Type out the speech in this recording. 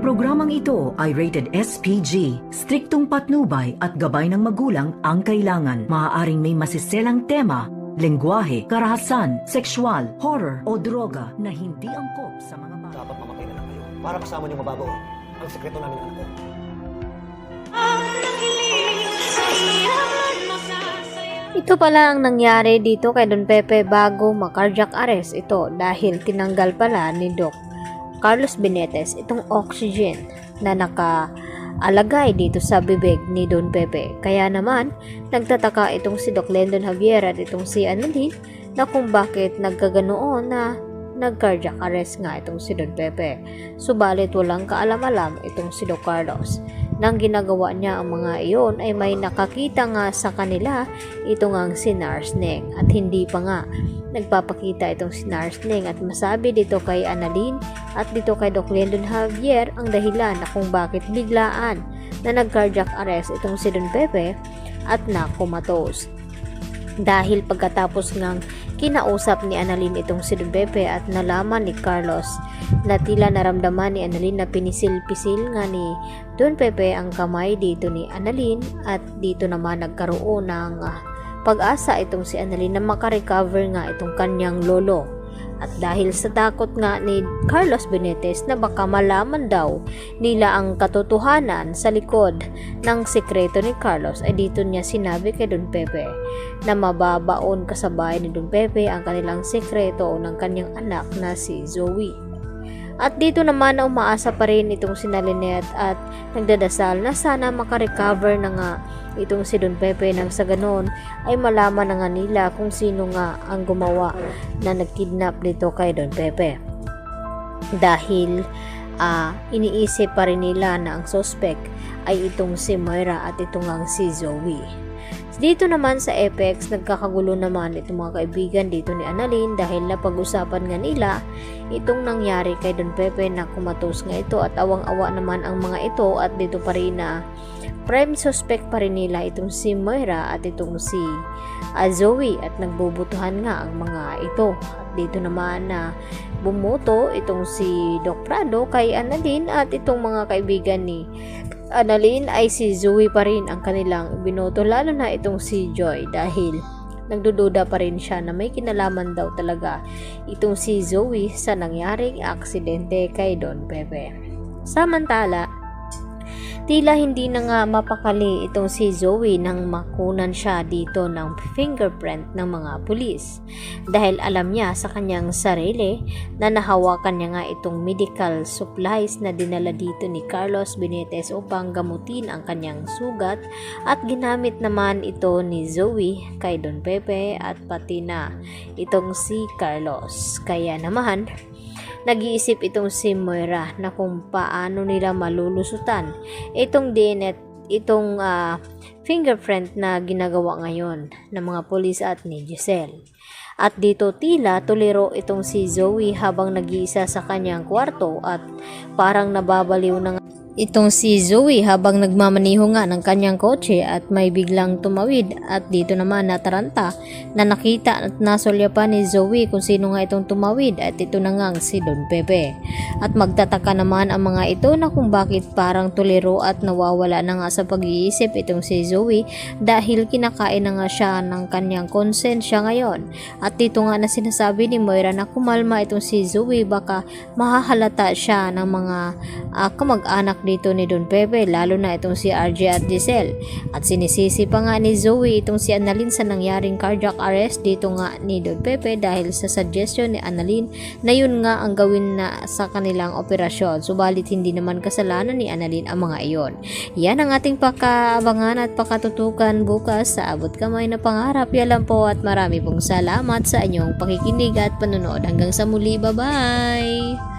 programang ito ay rated SPG. Striktong patnubay at gabay ng magulang ang kailangan. Maaaring may masiselang tema, lengguwahe, karahasan, sexual, horror o droga na hindi angkop sa mga bata. Dapat mamatay na lang kayo para kasama niyo mababaw ang sekreto namin ng anak ko. Ito pala ang nangyari dito kay Don Pepe bago ma-cardiac arrest ito dahil tinanggal pala ni Doc Carlos Benitez itong oxygen na nakaalagay dito sa bibig ni Don Pepe. Kaya naman, nagtataka itong si Doc Lendon Javier at itong si Annalyn na kung bakit nagkaganoon na nag-cardiac arrest nga itong si Don Pepe. Subalit walang kaalam-alam itong si Doc Carlos. Nang ginagawa niya ang mga iyon ay may nakakita nga sa kanila ito ngang si Narsneng at hindi pa nga nagpapakita itong si Narsneng at masabi dito kay Annalyn at dito kay Doc Lendon Javier ang dahilan na kung bakit biglaan na nag-cardiac arrest itong si Don Pepe at nakumatos. Dahil pagkatapos ngang kinausap ni Annalyn itong si Don Pepe at nalaman ni Carlos na tila naramdaman ni Annalyn na pinisil-pisil nga ni Don Pepe ang kamay dito ni Annalyn at dito naman nagkaroon ng pag-asa itong si Annalyn na makarecover nga itong kanyang lolo. At dahil sa takot nga ni Carlos Benitez na baka malaman daw nila ang katotohanan sa likod ng sekreto ni Carlos ay dito niya sinabi kay Don Pepe na mababaon kasabay ni Don Pepe ang kanilang sekreto ng kanyang anak na si Zoe. At dito naman na umaasa pa rin itong si Lynette at nagdadasal na sana makarecover na nga itong si Don Pepe nang sa ganon ay malaman na nga nila kung sino nga ang gumawa na nagkidnap dito kay Don Pepe. Dahil iniisip pa rin nila na ang suspect ay itong si Moira at itong ang si Zoe. Dito naman sa Apex, nagkakagulo naman itong mga kaibigan dito ni Annalyn dahil napag-usapan nga nila itong nangyari kay Don Pepe na kumatos nga ito at awang-awa naman ang mga ito at dito pa rin na prime suspect pa rin nila itong si Moira at itong si Zoe at nagbubutuhan nga ang mga ito. At dito naman na bumuto itong si Doc Prado kay Annalyn at itong mga kaibigan ni Annalyn ay si Zoe pa rin ang kanilang binoto, lalo na itong si Joy dahil nagdududa pa rin siya na may kinalaman daw talaga itong si Zoe sa nangyaring aksidente kay Don Pepe. Samantala, tila hindi na nga mapakali itong si Zoe nang makunan siya dito ng fingerprint ng mga pulis dahil alam niya sa kanyang sarili na nahawakan niya nga itong medical supplies na dinala dito ni Carlos Benitez upang gamutin ang kanyang sugat at ginamit naman ito ni Zoe kay Don Pepe at pati na itong si Carlos. Kaya naman nag-iisip itong si Moira na kung paano nila malulusutan itong DNA, itong fingerprint na ginagawa ngayon ng mga pulis at ni Giselle. At dito tila tuliro itong si Zoe habang nag-iisa sa kanyang kwarto at parang nababaliw na itong si Zoe habang nagmamaniho nga ng kanyang kotse at may biglang tumawid at dito naman nataranta na nakita at nasolya pa ni Zoe kung sino nga itong tumawid at ito na nga si Don Pepe. At magtataka naman ang mga ito na kung bakit parang tuliro at nawawala na nga sa pag-iisip itong si Zoe dahil kinakain na nga siya ng kanyang konsensya ngayon. At dito nga na sinasabi ni Moira na kumalma itong si Zoe baka mahahalata siya ng mga kamag-anak dito ni Don Pepe, lalo na itong si RJ at Giselle. At sinisisi pa nga ni Zoe itong si Annalyn sa nangyaring cardiac arrest dito nga ni Don Pepe dahil sa suggestion ni Annalyn na yun nga ang gawin na sa kanilang operasyon. Subalit hindi naman kasalanan ni Annalyn ang mga iyon. Yan ang ating pakaabangan at pakatutukan bukas sa Abot Kamay na Pangarap. Yan po at marami pong salamat sa inyong pakikinig at panonood. Hanggang sa muli, bye-bye!